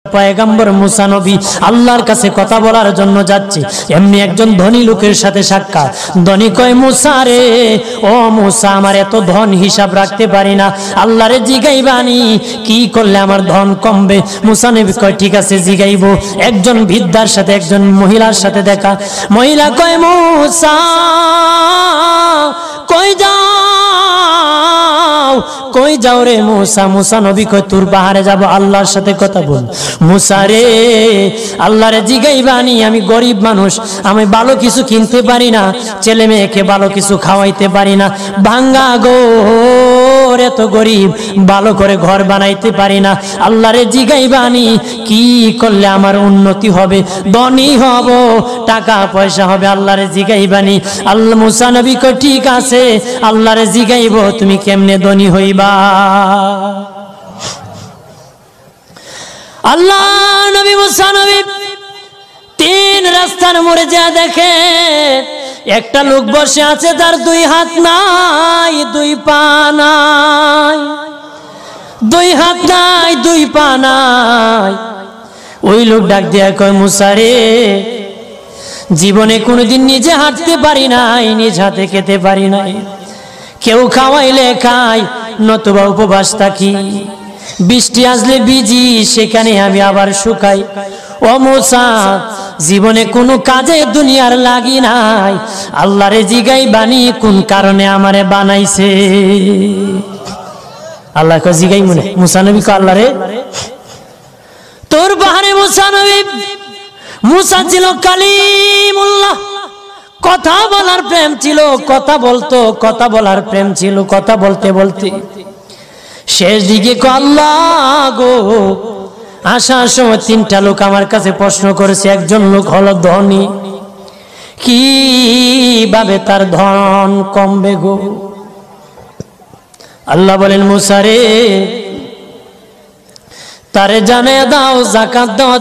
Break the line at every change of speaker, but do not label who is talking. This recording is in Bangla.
পয়গম্বর মুসা নবী আল্লাহর কাছে কথা বলার জন্য যাচ্ছে, এমনি একজন ধনী লোকের সাথে সাক্ষাৎ। ধনী কয়, মুসা রে, ও মুসা, আমার এত ধন হিসাব রাখতে পারি না, আল্লাহরে জিগাইবানি কি করলে আমার ধন কমবে? মুসা নবী কয়, ঠিক আছে জিগাইবো। একজন বৃদ্ধার সাথে একজন মহিলার সাথে দেখা। মহিলা কয়, মুসা কই যাও, কই যাও রে মুসা? মুসা নবী কয়, তোর পাহাড়ে যাব, আল্লাহর সাথে কথা বল। মুসা রে, আল্লাহরে জিগাইবানি, আমি গরিব মানুষ, আমি ভালো কিছু কিনতে পারি না, ছেলে মেয়েকে ভালো কিছু খাওয়াইতে পারি না, ভাঙ্গা ঘর, এত গরিব, ভালো করে ঘর বানাইতে পারি না, আল্লাহরে জিগাইবানি কি করলে আমার উন্নতি হবে, ধনী হব, টাকা পয়সা হবে, আল্লাহরে জিগাইবানি। আল্লাহ মুসা নবী কয়, ঠিক আছে, আল্লাহরে জিগাইব, তুমি কেমনে ধনী হইবা? আল্লাহ নবী মুসা নবী তিন রাস্তার মোড়ে যা দেখে একটা লোক বসে আছে, তার দুই হাত নাই, দুই পা নাই, দুই হাত নাই, দুই পা নাই। ওই লোক ডাক দিয়া কয়, মুসা রে, জীবনে কোনোদিন নিজে হাঁটতে পারি নাই, নিজ হাতে খেতে পারি নাই, কেউ খাওয়াইলে খাই, নতুবা উপবাস থাকি, বৃষ্টি আসলে ভিজি, সেখানে আমি আবার শুকাই। ও মুসা, জীবনে কোনো কাজে দুনিয়ার লাগি নাই, আল্লাহরে জিগাইবানি কোন কারণে আমারে বানাইছে? আল্লাহ কয়, জিগাই মনে। মুসা নবী কয়, আল্লাহরে তোর পাহাড়ে মুসা নবী, মুসা ছিল কালিমুল্লাহ, কথা বলার প্রেম ছিল, কথা বলতো, কথা বলার প্রেম ছিল, কথা বলতে বলতে শেষ দিকে আল্লাহ গো, আসার সময় তিনটা লোক আমার কাছে প্রশ্ন করেছে, একজন লোক হলো ধনী, কিভাবে তার ধন কমবে গো? আল্লাহ বলেন, মুসা রে, তারে জানিয়ে দাও, যাকাত দাও।